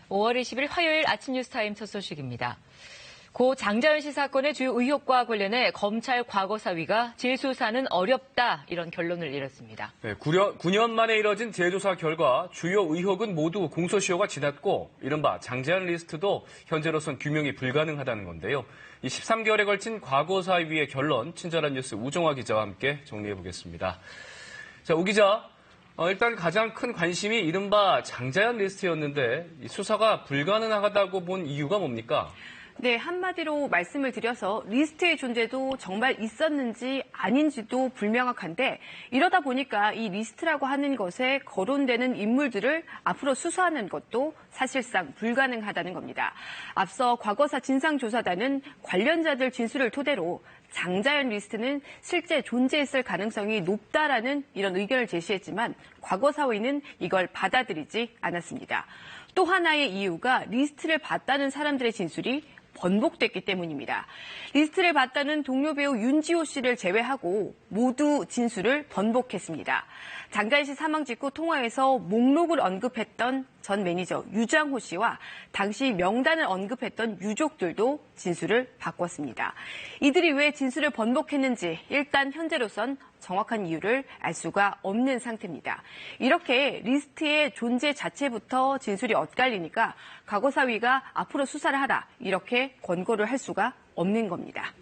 5월 20일 화요일 아침 뉴스타임 첫 소식입니다. 고 장자연 씨 사건의 주요 의혹과 관련해 검찰 과거사위가 재수사는 어렵다 이런 결론을 내렸습니다. 네, 9년 만에 이뤄진 재조사 결과 주요 의혹은 모두 공소시효가 지났고 이른바 장자연 리스트도 현재로선 규명이 불가능하다는 건데요. 이 13개월에 걸친 과거사위의 결론 친절한 뉴스 우종화 기자와 함께 정리해보겠습니다. 자, 우 기자. 일단 가장 큰 관심이 이른바 장자연 리스트였는데 이 수사가 불가능하다고 본 이유가 뭡니까? 네, 한마디로 말씀을 드려서 리스트의 존재도 정말 있었는지 아닌지도 불명확한데 이러다 보니까 이 리스트라고 하는 것에 거론되는 인물들을 앞으로 수사하는 것도 사실상 불가능하다는 겁니다. 앞서 과거사 진상조사단은 관련자들 진술을 토대로 장자연 리스트는 실제 존재했을 가능성이 높다라는 이런 의견을 제시했지만 과거사위는 이걸 받아들이지 않았습니다. 또 하나의 이유가 리스트를 봤다는 사람들의 진술이 번복됐기 때문입니다. 리스트를 봤다는 동료 배우 윤지호 씨를 제외하고 모두 진술을 번복했습니다. 장자연 씨 사망 직후 통화에서 목록을 언급했던 전 매니저 유장호 씨와 당시 명단을 언급했던 유족들도 진술을 바꿨습니다. 이들이 왜 진술을 번복했는지 일단 현재로선 정확한 이유를 알 수가 없는 상태입니다. 이렇게 리스트의 존재 자체부터 진술이 엇갈리니까 과거사위가 앞으로 수사를 하라 이렇게 권고를 할 수가 없는 겁니다.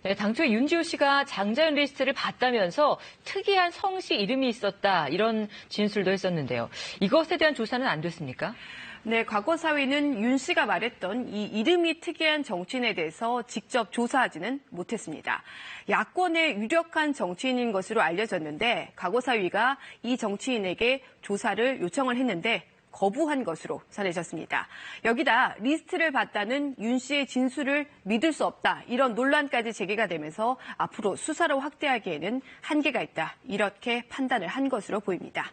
네, 당초에 윤지호 씨가 장자연 리스트를 봤다면서 특이한 성씨 이름이 있었다 이런 진술도 했었는데요. 이것에 대한 조사는 안 됐습니까? 네, 과거사위는 윤 씨가 말했던 이 이름이 특이한 정치인에 대해서 직접 조사하지는 못했습니다. 야권의 유력한 정치인인 것으로 알려졌는데 과거사위가 이 정치인에게 조사를 요청을 했는데 거부한 것으로 전해졌습니다. 여기다 리스트를 봤다는 윤 씨의 진술을 믿을 수 없다 이런 논란까지 제기가 되면서 앞으로 수사를 확대하기에는 한계가 있다 이렇게 판단을 한 것으로 보입니다.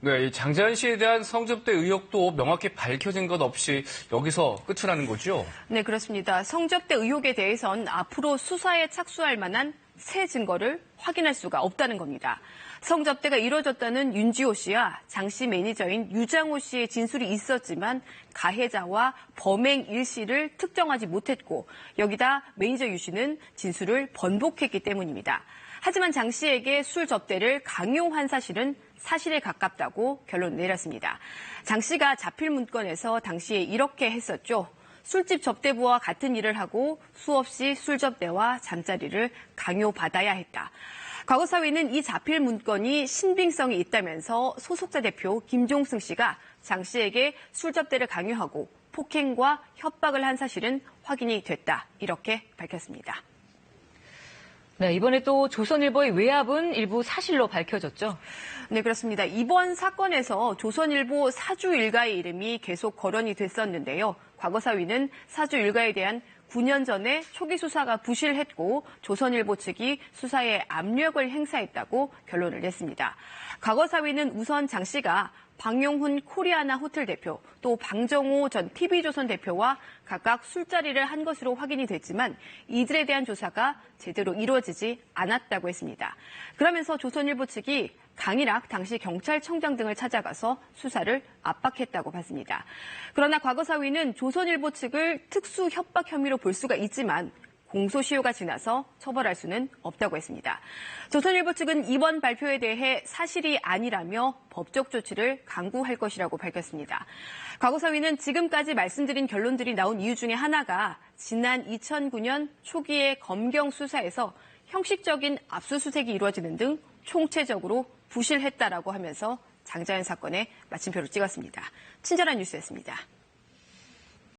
네, 이 장자연 씨에 대한 성접대 의혹도 명확히 밝혀진 것 없이 여기서 끝이 나는 거죠? 네, 그렇습니다. 성접대 의혹에 대해선 앞으로 수사에 착수할 만한 새 증거를 확인할 수가 없다는 겁니다. 성접대가 이루어졌다는 윤지호 씨와 장 씨 매니저인 유장호 씨의 진술이 있었지만 가해자와 범행 일시를 특정하지 못했고 여기다 매니저 유 씨는 진술을 번복했기 때문입니다. 하지만 장 씨에게 술 접대를 강요한 사실은 사실에 가깝다고 결론을 내렸습니다. 장 씨가 자필 문건에서 당시에 이렇게 했었죠. 술집 접대부와 같은 일을 하고 수없이 술 접대와 잠자리를 강요받아야 했다. 과거사위는 이 자필 문건이 신빙성이 있다면서 소속사 대표 김종승 씨가 장 씨에게 술 접대를 강요하고 폭행과 협박을 한 사실은 확인이 됐다. 이렇게 밝혔습니다. 네, 이번에 또 조선일보의 외압은 일부 사실로 밝혀졌죠? 네, 그렇습니다. 이번 사건에서 조선일보 사주 일가의 이름이 계속 거론이 됐었는데요. 과거사위는 사주 일가에 대한 9년 전에 초기 수사가 부실했고 조선일보 측이 수사에 압력을 행사했다고 결론을 냈습니다. 과거사위는 우선 장 씨가 박용훈 코리아나 호텔 대표, 또 방정호 전 TV조선 대표와 각각 술자리를 한 것으로 확인이 됐지만 이들에 대한 조사가 제대로 이루어지지 않았다고 했습니다. 그러면서 조선일보 측이 강일학 당시 경찰청장 등을 찾아가서 수사를 압박했다고 봤습니다. 그러나 과거사위는 조선일보 측을 특수 협박 혐의로 볼 수가 있지만 공소시효가 지나서 처벌할 수는 없다고 했습니다. 조선일보 측은 이번 발표에 대해 사실이 아니라며 법적 조치를 강구할 것이라고 밝혔습니다. 과거사위는 지금까지 말씀드린 결론들이 나온 이유 중에 하나가 지난 2009년 초기의 검경 수사에서 형식적인 압수수색이 이루어지는 등 총체적으로 부실했다라고 하면서 장자연 사건에 마침표를 찍었습니다. 친절한 뉴스였습니다.